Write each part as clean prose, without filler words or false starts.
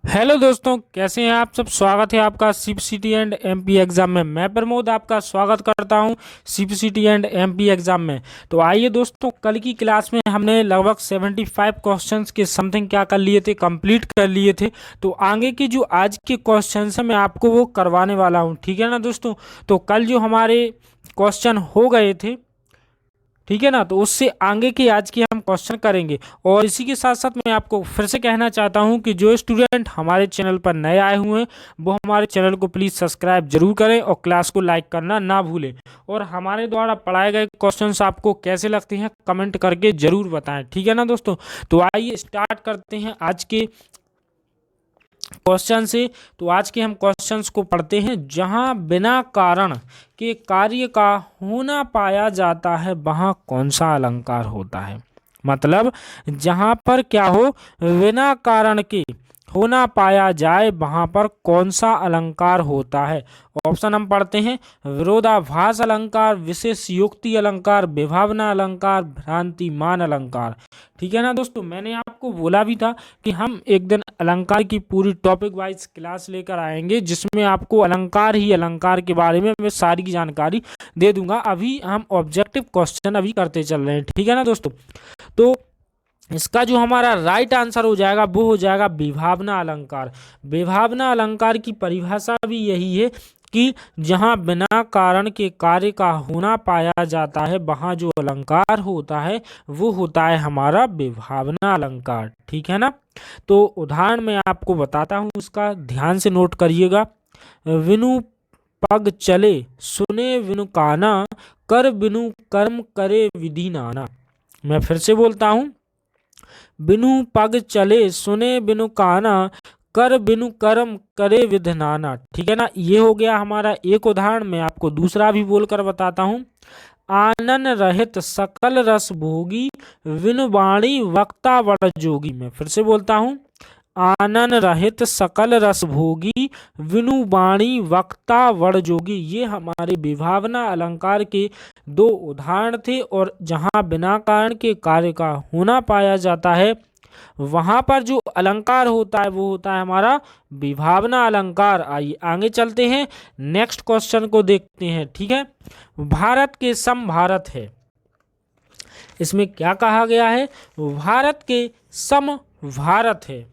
Hello दोस्तों, कैसे हैं आप सब। स्वागत है आपका सीपीसीटी एंड एमपी एग्जाम में। मैं प्रमोद आपका स्वागत करता हूं सीपीसीटी एंड एमपी एग्जाम में। तो आइए दोस्तों, कल की क्लास में हमने लगभग 75 क्वेश्चंस के समथिंग क्या कर लिए थे, कंप्लीट कर लिए थे। तो आगे की जो आज के क्वेश्चंस हैं मैं आपको वो करवाने वाला हूं, ठीक है ना दोस्तों। तो कल जो हमारे क्वेश्चन हो गए थे, ठीक है ना, तो उससे आगे के आज के हम क्वेश्चन करेंगे। और इसी के साथ साथ मैं आपको फिर से कहना चाहता हूं कि जो स्टूडेंट हमारे चैनल पर नए आए हुए हैं वो हमारे चैनल को प्लीज़ सब्सक्राइब जरूर करें और क्लास को लाइक करना ना भूलें। और हमारे द्वारा पढ़ाए गए क्वेश्चंस आपको कैसे लगते हैं कमेंट करके जरूर बताएं, ठीक है ना दोस्तों। तो आइए स्टार्ट करते हैं आज के क्वेश्चन से। तो आज के हम क्वेश्चंस को पढ़ते हैं। जहां बिना कारण के कार्य का होना पाया जाता है वहां कौन सा अलंकार होता है। मतलब जहां पर क्या हो, बिना कारण के होना पाया जाए वहां पर कौन सा अलंकार होता है। ऑप्शन हम पढ़ते हैं। विरोधाभास अलंकार, विशेष युक्ति अलंकार, विभावना अलंकार, भ्रांतिमान अलंकार। ठीक है ना दोस्तों, मैंने आपको बोला भी था कि हम एक दिन अलंकार की पूरी टॉपिक वाइज क्लास लेकर आएंगे जिसमें आपको अलंकार ही अलंकार के बारे में मैं सारी जानकारी दे दूंगा। अभी हम ऑब्जेक्टिव क्वेश्चन अभी करते चल रहे हैं, ठीक है ना दोस्तों। तो इसका जो हमारा राइट आंसर हो जाएगा वो हो जाएगा विभावना अलंकार। विभावना अलंकार की परिभाषा भी यही है कि जहां बिना कारण के कार्य का होना पाया जाता है वहां जो अलंकार होता है वो होता है हमारा विभावना अलंकार, ठीक है ना। तो उदाहरण मैं आपको बताता हूं, उसका ध्यान से नोट करिएगा। विनु पग चले सुने विनु काना, कर बिनु कर्म करे विधि नाना। मैं फिर से बोलता हूं। बिनु पग चले सुने बिनु काना, कर बिनु कर्म करे विधि नाना। ठीक है ना, ये हो गया हमारा एक उदाहरण। मैं आपको दूसरा भी बोलकर बताता हूं। आनन रहित सकल रस भोगी, विनु वाणी वक्ता वड़ जोगी। मैं फिर से बोलता हूं। आनन रहित सकल रस भोगी, विनु वाणी वक्ता वड़ जोगी। ये हमारे विभावना अलंकार के दो उदाहरण थे। और जहां बिना कारण के कार्य का होना पाया जाता है वहां पर जो अलंकार होता है वो होता है हमारा विभावना अलंकार। आइए आगे चलते हैं, नेक्स्ट क्वेश्चन को देखते हैं, ठीक है। भारत के सम भारत है, इसमें क्या कहा गया है। भारत के सम भारत है,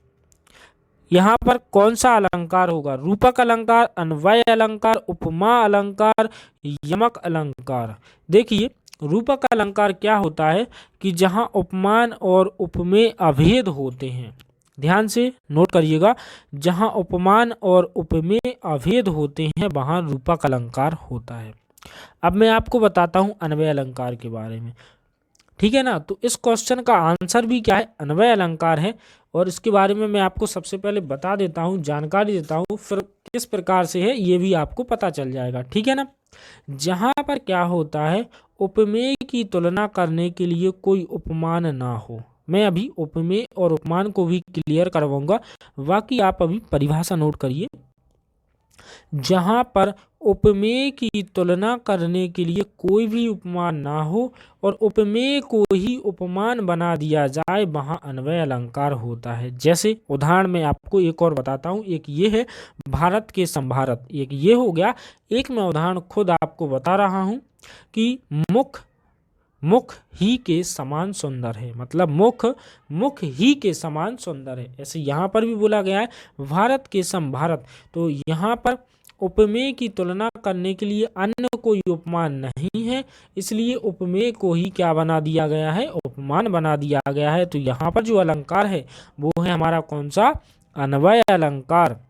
यहाँ पर कौन सा अलंकार होगा। रूपक अलंकार, अन्वय अलंकार, उपमा अलंकार, यमक अलंकार। देखिए रूपक अलंकार क्या होता है कि जहाँ उपमान और उपमेय अभेद होते हैं। ध्यान से नोट करिएगा, जहाँ उपमान और उपमेय अभेद होते हैं वहाँ रूपक अलंकार होता है। अब मैं आपको बताता हूँ अन्वय अलंकार के बारे में, ठीक है ना। तो इस क्वेश्चन का आंसर भी क्या है, अन्वय अलंकार है। और इसके बारे में मैं आपको सबसे पहले बता देता हूँ, जानकारी देता हूँ, फिर किस प्रकार से है ये भी आपको पता चल जाएगा, ठीक है ना। जहाँ पर क्या होता है, उपमेय की तुलना करने के लिए कोई उपमान ना हो। मैं अभी उपमेय और उपमान को भी क्लियर करवाऊंगा, बाकी आप अभी परिभाषा नोट करिए। जहाँ पर उपमेय की तुलना करने के लिए कोई भी उपमान ना हो और उपमेय को ही उपमान बना दिया जाए वहाँ अन्वय अलंकार होता है। जैसे उदाहरण में आपको एक और बताता हूँ। एक ये है भारत के समभारत, एक ये हो गया। एक मैं उदाहरण खुद आपको बता रहा हूँ कि मुख मुख ही के समान सुंदर है। मतलब मुख ही के समान सुंदर है, ऐसे यहाँ पर भी बोला गया है भारत के सम भारत। तो यहाँ पर उपमेय की तुलना करने के लिए अन्य कोई उपमान नहीं है, इसलिए उपमेय को ही क्या बना दिया गया है, उपमान बना दिया गया है। तो यहाँ पर जो अलंकार है वो है हमारा कौन सा, अन्वय अलंकार,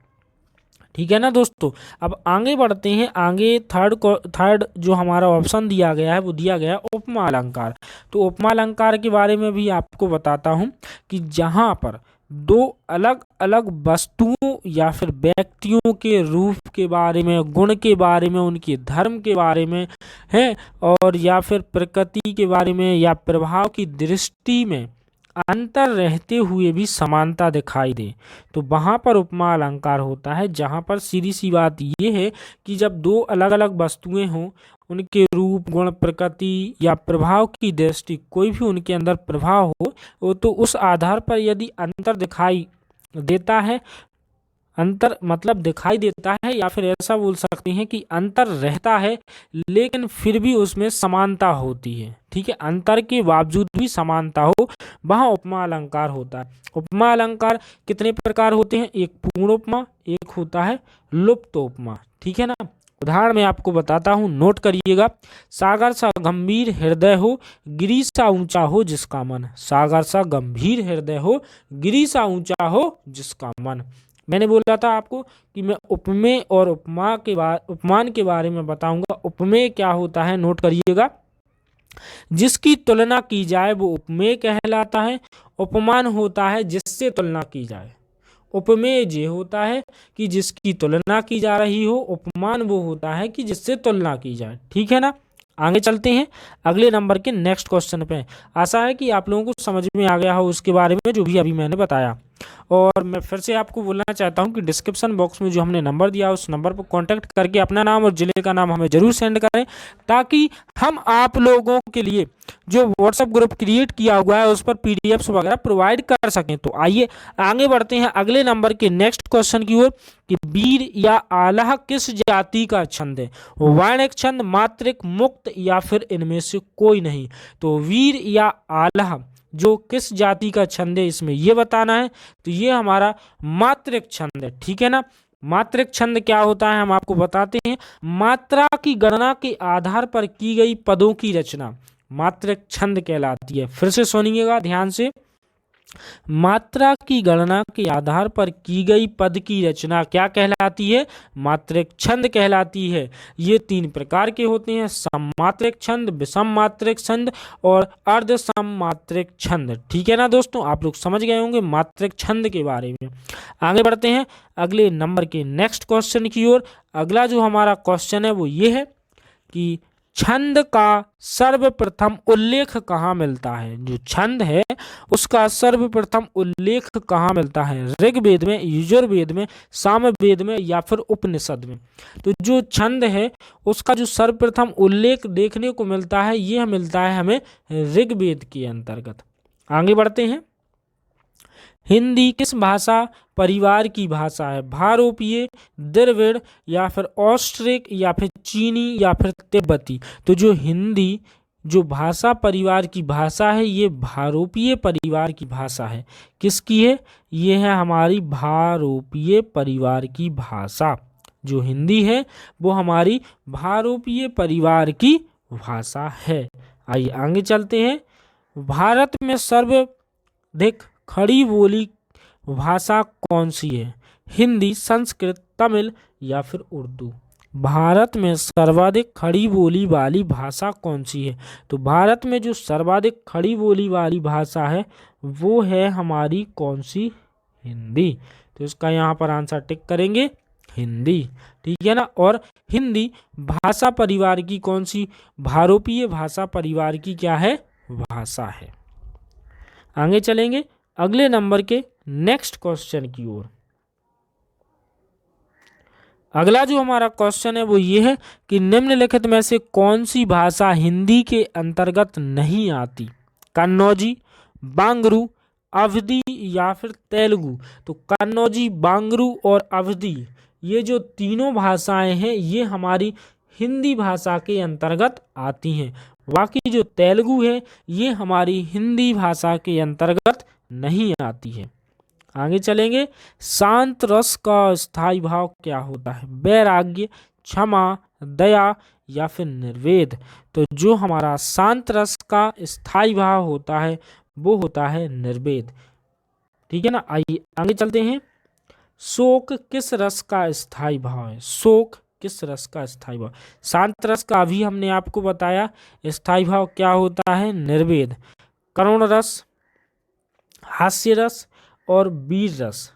ठीक है ना दोस्तों। अब आगे बढ़ते हैं। आगे थर्ड जो हमारा ऑप्शन दिया गया है वो दिया गया है उपमा अलंकार। तो उपमा अलंकार के बारे में भी आपको बताता हूँ कि जहाँ पर दो अलग अलग वस्तुओं या फिर व्यक्तियों के रूप के बारे में, गुण के बारे में, उनके धर्म के बारे में है, और या फिर प्रकृति के बारे में या प्रभाव की दृष्टि में अंतर रहते हुए भी समानता दिखाई दे, तो वहाँ पर उपमा अलंकार होता है। जहाँ पर सीधी सी बात ये है कि जब दो अलग अलग वस्तुएं हों, उनके रूप, गुण, प्रकृति या प्रभाव की दृष्टि, कोई भी उनके अंदर प्रभाव हो, तो उस आधार पर यदि अंतर दिखाई देता है अंतर मतलब दिखाई देता है, या फिर ऐसा बोल सकते हैं कि अंतर रहता है लेकिन फिर भी उसमें समानता होती है। ठीक है, अंतर के बावजूद भी समानता हो, वहाँ उपमा अलंकार होता है। उपमा अलंकार कितने प्रकार होते हैं? एक पूर्ण उपमा, एक होता है लुप्त उपमा। ठीक है ना। उदाहरण मैं आपको बताता हूँ, नोट करिएगा। सागर सा गंभीर हृदय हो, गिरी सा ऊंचा हो जिसका मन। सागर सा गंभीर हृदय हो, गिरी सा ऊंचा हो जिसका मन। मैंने बोला था आपको कि मैं उपमेय और उपमान के बारे में बताऊंगा। उपमेय क्या होता है, नोट करिएगा। जिसकी तुलना की जाए वो उपमेय कहलाता है। उपमान होता है जिससे तुलना की जाए। उपमेय ये होता है कि जिसकी तुलना की जा रही हो। उपमान वो होता है कि जिससे तुलना की जाए। ठीक है ना। आगे चलते हैं अगले नंबर के नेक्स्ट क्वेश्चन पे। आशा है कि आप लोगों को समझ में आ गया हो उसके बारे में जो भी अभी मैंने बताया। और मैं फिर से आपको बोलना चाहता हूं कि डिस्क्रिप्शन बॉक्स में जो हमने नंबर दिया उस नंबर पर कांटेक्ट करके अपना नाम और जिले का नाम हमें जरूर सेंड करें, ताकि हम आप लोगों के लिए जो व्हाट्सएप ग्रुप क्रिएट किया हुआ है उस पर पीडीएफ्स वगैरह प्रोवाइड कर सकें। तो आइए आगे बढ़ते हैं अगले नंबर के नेक्स्ट क्वेश्चन की ओर कि वीर या आल्हा किस जाति का छंद है? वर्णिक छंद, मात्रिक, मुक्त या फिर इनमें से कोई नहीं। तो वीर या आल्हा जो किस जाति का छंद है इसमें ये बताना है। तो ये हमारा मात्रिक छंद है। ठीक है ना। मात्रिक छंद क्या होता है हम आपको बताते हैं। मात्रा की गणना के आधार पर की गई पदों की रचना मात्रिक छंद कहलाती है। फिर से सुनिएगा ध्यान से। मात्रा की गणना के आधार पर की गई पद की रचना क्या कहलाती है? मात्रिक छंद कहलाती है। ये 3 प्रकार के होते हैं, सममात्रिक छंद, विषम मात्रिक छंद और अर्ध सममात्रिक छंद। ठीक है ना दोस्तों, आप लोग समझ गए होंगे मात्रिक छंद के बारे में। आगे बढ़ते हैं अगले नंबर के नेक्स्ट क्वेश्चन की ओर। अगला जो हमारा क्वेश्चन है वो ये है कि छंद का सर्वप्रथम उल्लेख कहाँ मिलता है? जो छंद है उसका सर्वप्रथम उल्लेख कहाँ मिलता है? ऋग्वेद में, यजुर्वेद में, सामवेद में या फिर उपनिषद में? तो जो छंद है उसका जो सर्वप्रथम उल्लेख देखने को मिलता है यह मिलता है हमें ऋग्वेद के अंतर्गत। आगे बढ़ते हैं। हिंदी किस भाषा परिवार की भाषा है? भारोपीय, द्रविड़ या फिर ऑस्ट्रिक या फिर चीनी या फिर तिब्बती? तो जो हिंदी जो भाषा परिवार की भाषा है ये भारोपीय परिवार की भाषा है। किसकी है? ये है हमारी भारोपीय परिवार की भाषा। जो हिंदी है वो हमारी भारोपीय परिवार की भाषा है। आइए आगे चलते हैं। भारत में सर्वाधिक खड़ी बोली भाषा कौन सी है? हिंदी, संस्कृत, तमिल या फिर उर्दू? भारत में सर्वाधिक खड़ी बोली वाली भाषा कौन सी है? तो भारत में जो सर्वाधिक खड़ी बोली वाली भाषा है वो है हमारी कौन सी? हिंदी। तो इसका यहाँ पर आंसर टिक करेंगे, हिंदी। ठीक है ना। और हिंदी भाषा परिवार की कौन सी? भारोपीय भाषा परिवार की क्या है? भाषा है। आगे चलेंगे अगले नंबर के नेक्स्ट क्वेश्चन की ओर। अगला जो हमारा क्वेश्चन है वो ये है कि निम्नलिखित में से कौन सी भाषा हिंदी के अंतर्गत नहीं आती? कन्नौजी, बांगरू, अवधी या फिर तेलुगु? तो कन्नौजी, बांगरू और अवधी ये जो तीनों भाषाएं हैं ये हमारी हिंदी भाषा के अंतर्गत आती हैं। बाकी जो तेलुगु है ये हमारी हिंदी भाषा के अंतर्गत नहीं आती है। आगे चलेंगे। शांत रस का स्थायी भाव क्या होता है? वैराग्य, क्षमा, दया या फिर निर्वेद? तो जो हमारा शांत रस का स्थायी भाव होता है वो होता है निर्वेद। ठीक है ना। आइए आगे चलते हैं। शोक किस रस का स्थायी भाव है? शोक किस रस का स्थायी भाव? शांत रस का अभी हमने आपको बताया स्थायी भाव क्या होता है? निर्वेद। करुण रस, हास्य रस और वीर रस।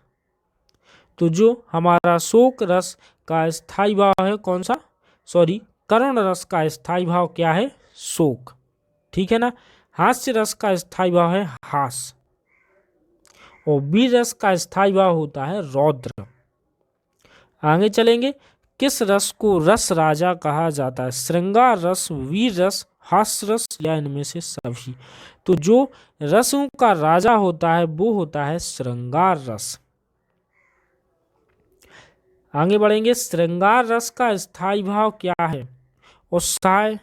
तो जो हमारा शोक रस का स्थायी भाव है कौन सा? करुण रस का स्थायी भाव क्या है? शोक। ठीक है ना। हास्य रस का स्थायी भाव है हास और वीर रस का स्थायी भाव होता है रौद्र। आगे चलेंगे। किस रस को रस राजा कहा जाता है? श्रृंगार रस, वीर रस, हास्य रस या इनमें से सभी? तो जो रसों का राजा होता है वो होता है श्रृंगार रस। आगे बढ़ेंगे, श्रृंगार रस का स्थायी भाव क्या है? उत्साह,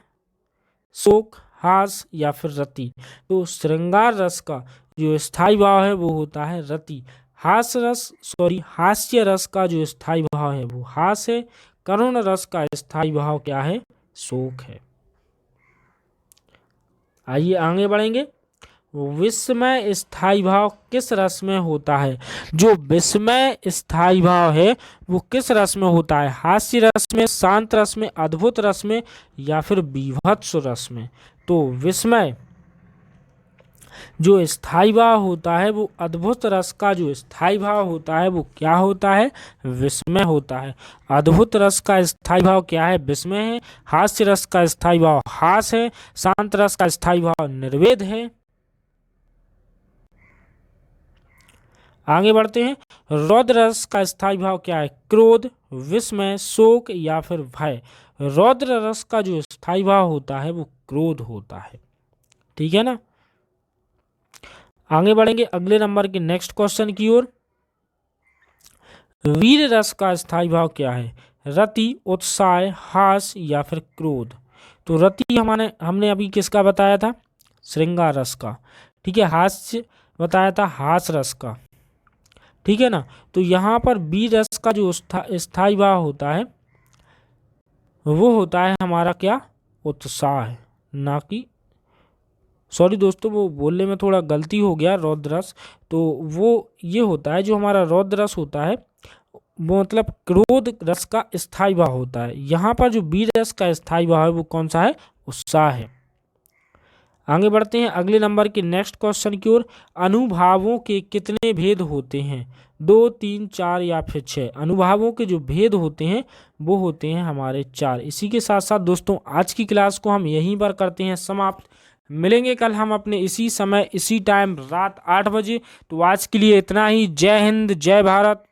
शोक, हास या फिर रति। तो श्रृंगार रस का जो स्थायी भाव है वो होता है रति। हास्य रस का जो स्थायी भाव है वो हास है। करुण रस का स्थायी भाव क्या है? शोक है। आइए आगे बढ़ेंगे, विस्मय स्थायी भाव किस रस में होता है? जो विस्मय स्थायी भाव है वो किस रस में होता है? हास्य रस में, शांत रस में, अद्भुत रस में या फिर बीभत्स रस में। तो विस्मय जो स्थायी भाव होता है वो अद्भुत रस का जो स्थायी भाव होता है वो क्या होता है? विस्मय होता है। अद्भुत रस का स्थायी भाव क्या है? विस्मय है। हास्य रस का स्थायी भाव हास है। शांत रस का स्थायी भाव निर्वेद है। आगे बढ़ते हैं, रौद्र रस का स्थायी भाव क्या है? क्रोध, विस्मय, शोक या फिर भय। रौद्र रस का जो स्थायी भाव होता है वो क्रोध होता है। ठीक है ना। आगे बढ़ेंगे अगले नंबर के नेक्स्ट क्वेश्चन की ओर। वीर रस का स्थायी भाव क्या है? रति, उत्साह, हास या फिर क्रोध। तो रति हमने अभी किसका बताया था? श्रृंगार रस का। ठीक है। हास्य बताया था हास रस का। ठीक है ना। तो यहाँ पर वीर रस का जो स्थायी भाव होता है वो होता है हमारा क्या? उत्साह, ना कि सॉरी दोस्तों, वो बोलने में थोड़ा गलती हो गया। रौद्र रस तो वो ये होता है, जो हमारा रौद्र रस होता है वो मतलब क्रोध रस का स्थायी भाव होता है। यहाँ पर जो वीर रस का स्थायी भाव है वो कौन सा है? उत्साह है। आगे बढ़ते हैं अगले नंबर के नेक्स्ट क्वेश्चन की ओर। अनुभावों के कितने भेद होते हैं? 2, 3, 4 या फिर 6। अनुभावों के जो भेद होते हैं वो होते हैं हमारे 4। इसी के साथ साथ दोस्तों आज की क्लास को हम यहीं पर करते हैं समाप्त। मिलेंगे कल हम अपने इसी समय इसी टाइम रात 8 बजे। तो आज के लिए इतना ही। जय हिंद, जय भारत।